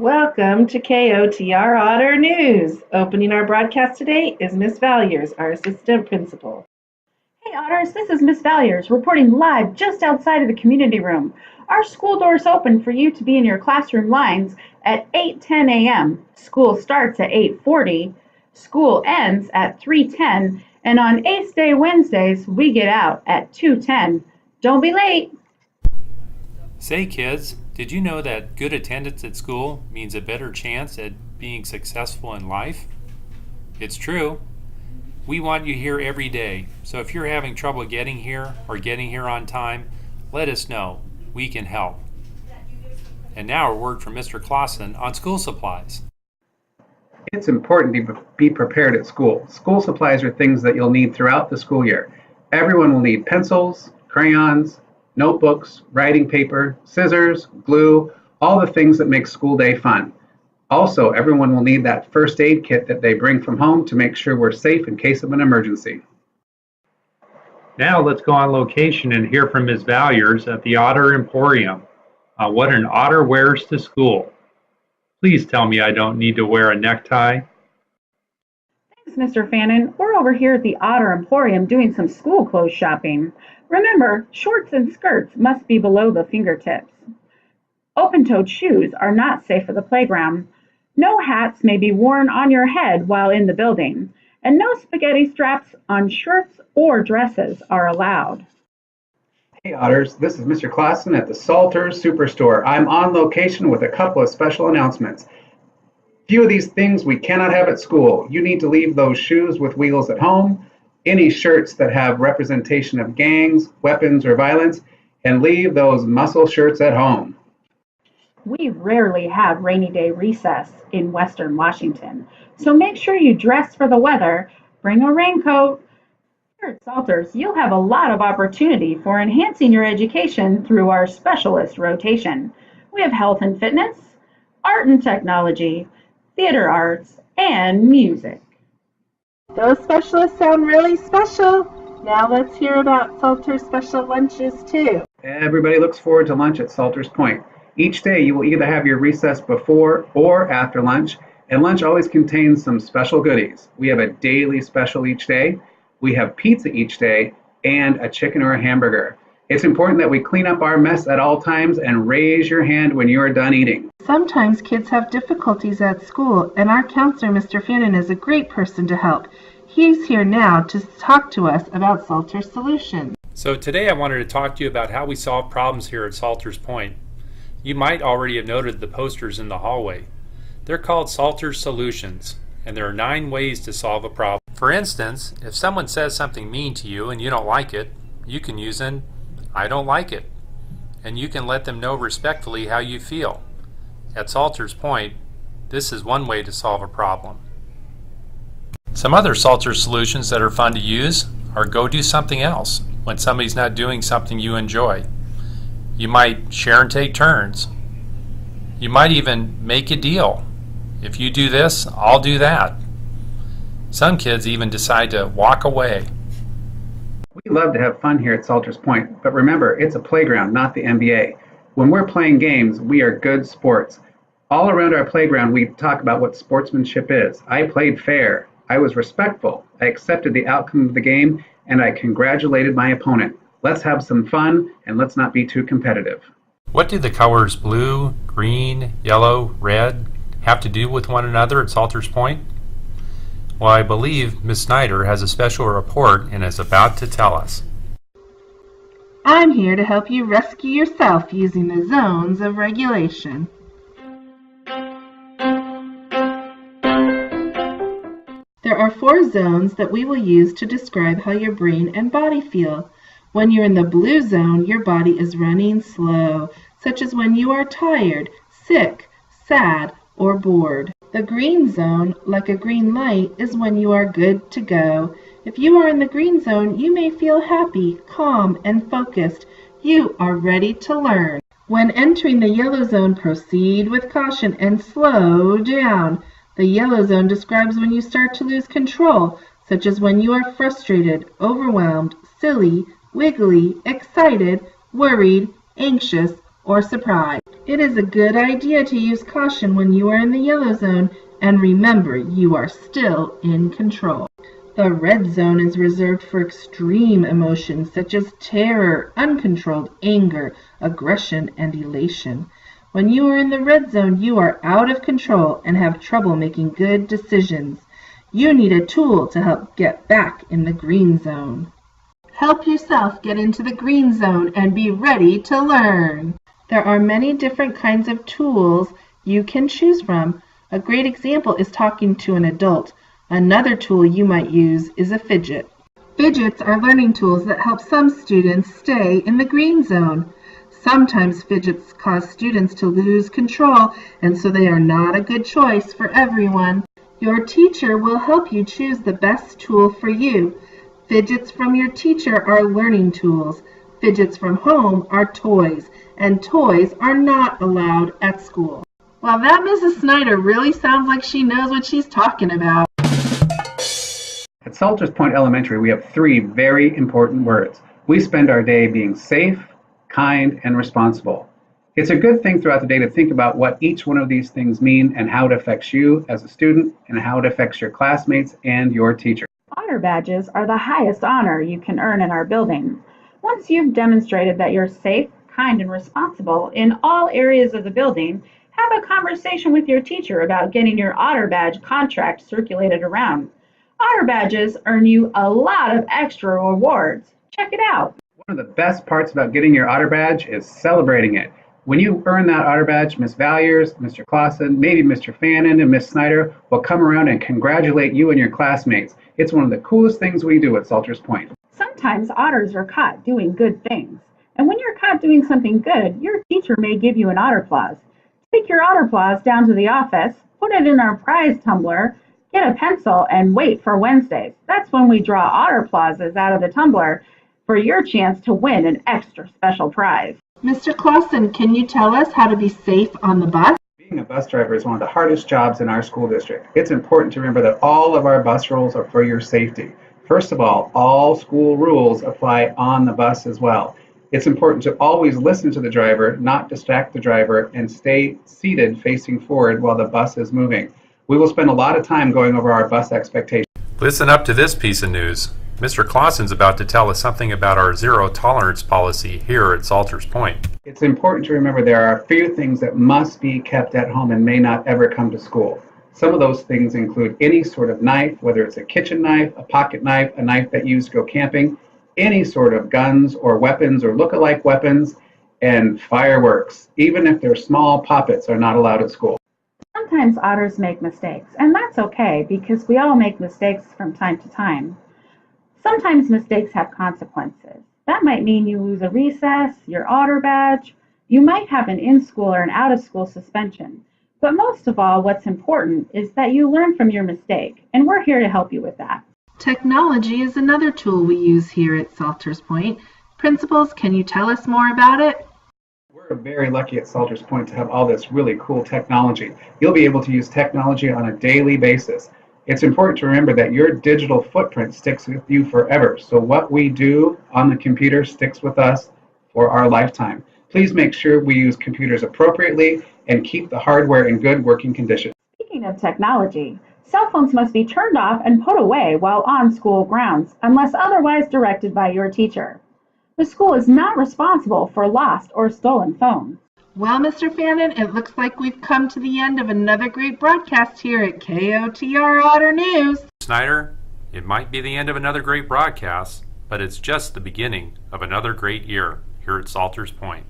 Welcome to KOTR Otter News. Opening our broadcast today is Miss Valyers, our assistant principal. Hey Otters, this is Miss Valyers reporting live just outside of the community room. Our school doors open for you to be in your classroom lines at 8:10 a.m. School starts at 8:40. School ends at 3:10, and on Ace Day Wednesdays we get out at 2:10. Don't be late. Say kids, did you know that good attendance at school means a better chance at being successful in life? It's true. We want you here every day, so if you're having trouble getting here or getting here on time, let us know. We can help. And now a word from Mr. Clausen on school supplies. It's important to be prepared at school. School supplies are things that you'll need throughout the school year. Everyone will need pencils, crayons, notebooks, writing paper, scissors, glue, all the things that make school day fun. Also, everyone will need that first aid kit that they bring from home to make sure we're safe in case of an emergency. Now let's go on location and hear from Ms. Valyers at the Otter Emporium. What an otter wears to school. Please tell me I don't need to wear a necktie. Thanks, Mr. Fannin. We're over here at the Otter Emporium doing some school clothes shopping. Remember, shorts and skirts must be below the fingertips. Open-toed shoes are not safe for the playground. No hats may be worn on your head while in the building, and no spaghetti straps on shirts or dresses are allowed. Hey Otters, this is Mr. Clausen at the Salters Superstore. I'm on location with a couple of special announcements. Few of these things we cannot have at school. You need to leave those shoes with wheels at home, any shirts that have representation of gangs, weapons, or violence, and leave those muscle shirts at home. We rarely have rainy day recess in Western Washington, so make sure you dress for the weather, bring a raincoat. Here at Salters, you'll have a lot of opportunity for enhancing your education through our specialist rotation. We have health and fitness, art and technology, theater arts, and music. Those specialists sound really special. Now let's hear about Salter's special lunches too. Everybody looks forward to lunch at Salters Point. Each day you will either have your recess before or after lunch, and lunch always contains some special goodies. We have a daily special each day, we have pizza each day, and a chicken or a hamburger. It's important that we clean up our mess at all times and raise your hand when you are done eating. Sometimes kids have difficulties at school, and our counselor, Mr. Fannin, is a great person to help. He's here now to talk to us about Salters Solutions. So today I wanted to talk to you about how we solve problems here at Salters Point. You might already have noted the posters in the hallway. They're called Salters Solutions, and there are 9 ways to solve a problem. For instance, if someone says something mean to you and you don't like it, you can use an I don't like it, and you can let them know respectfully how you feel. At Salters Point, this is one way to solve a problem. Some other Salters solutions that are fun to use are go do something else when somebody's not doing something you enjoy. You might share and take turns. You might even make a deal. If you do this, I'll do that. Some kids even decide to walk away. We love to have fun here at Salters Point, but remember, it's a playground, not the NBA. When we're playing games, we are good sports. All around our playground, we talk about what sportsmanship is. I played fair. I was respectful. I accepted the outcome of the game, and I congratulated my opponent. Let's have some fun, and let's not be too competitive. What do the colors blue, green, yellow, red have to do with one another at Salters Point? Well, I believe Ms. Snyder has a special report and is about to tell us. I'm here to help you rescue yourself using the zones of regulation. There are 4 zones that we will use to describe how your brain and body feel. When you're in the blue zone, your body is running slow, such as when you are tired, sick, sad, or bored. The green zone, like a green light, is when you are good to go. If you are in the green zone, you may feel happy, calm, and focused. You are ready to learn. When entering the yellow zone, proceed with caution and slow down. The yellow zone describes when you start to lose control, such as when you are frustrated, overwhelmed, silly, wiggly, excited, worried, anxious, or surprise. It is a good idea to use caution when you are in the yellow zone, and remember you are still in control. The red zone is reserved for extreme emotions such as terror, uncontrolled anger, aggression, and elation. When you are in the red zone, you are out of control and have trouble making good decisions. You need a tool to help get back in the green zone. Help yourself get into the green zone and be ready to learn. There are many different kinds of tools you can choose from. A great example is talking to an adult. Another tool you might use is a fidget. Fidgets are learning tools that help some students stay in the green zone. Sometimes fidgets cause students to lose control, and so they are not a good choice for everyone. Your teacher will help you choose the best tool for you. Fidgets from your teacher are learning tools. Fidgets from home are toys, and toys are not allowed at school. Well, that Mrs. Snyder really sounds like she knows what she's talking about. At Salters Point Elementary, we have 3 very important words. We spend our day being safe, kind, and responsible. It's a good thing throughout the day to think about what each one of these things mean and how it affects you as a student and how it affects your classmates and your teacher. Honor badges are the highest honor you can earn in our building. Once you've demonstrated that you're safe, kind, and responsible in all areas of the building, have a conversation with your teacher about getting your Honor Badge contract circulated around. Honor badges earn you a lot of extra rewards. Check it out. One of the best parts about getting your Honor Badge is celebrating it. When you earn that Honor Badge, Ms. Valyers, Mr. Clausen, maybe Mr. Fannin and Ms. Snyder will come around and congratulate you and your classmates. It's one of the coolest things we do at Salters Point. Sometimes honors are caught doing good things. And when you're caught doing something good, your teacher may give you an honor clause. Take your honor clause down to the office, put it in our prize tumbler, get a pencil, and wait for Wednesdays. That's when we draw honor clauses out of the tumbler for your chance to win an extra special prize. Mr. Clausen, can you tell us how to be safe on the bus? Being a bus driver is one of the hardest jobs in our school district. It's important to remember that all of our bus rules are for your safety. First of all school rules apply on the bus as well. It's important to always listen to the driver, not distract the driver, and stay seated facing forward while the bus is moving. We will spend a lot of time going over our bus expectations. Listen up to this piece of news. Mr. Clausen's about to tell us something about our zero tolerance policy here at Salters Point. It's important to remember there are a few things that must be kept at home and may not ever come to school. Some of those things include any sort of knife, whether it's a kitchen knife, a pocket knife, a knife that you use to go camping, any sort of guns or weapons or look-alike weapons, and fireworks. Even if they're small, poppets are not allowed at school. Sometimes otters make mistakes, and that's okay because we all make mistakes from time to time. Sometimes mistakes have consequences. That might mean you lose a recess, your otter badge, you might have an in-school or an out-of-school suspension. But most of all, what's important is that you learn from your mistake, and we're here to help you with that. Technology is another tool we use here at Salters Point. Principals, can you tell us more about it? We're very lucky at Salters Point to have all this really cool technology. You'll be able to use technology on a daily basis. It's important to remember that your digital footprint sticks with you forever. So what we do on the computer sticks with us for our lifetime. Please make sure we use computers appropriately and keep the hardware in good working condition. Speaking of technology, cell phones must be turned off and put away while on school grounds, unless otherwise directed by your teacher. The school is not responsible for lost or stolen phones. Well, Mr. Fannin, it looks like we've come to the end of another great broadcast here at KOTR Otter News. Snyder, it might be the end of another great broadcast, but it's just the beginning of another great year here at Salters Point.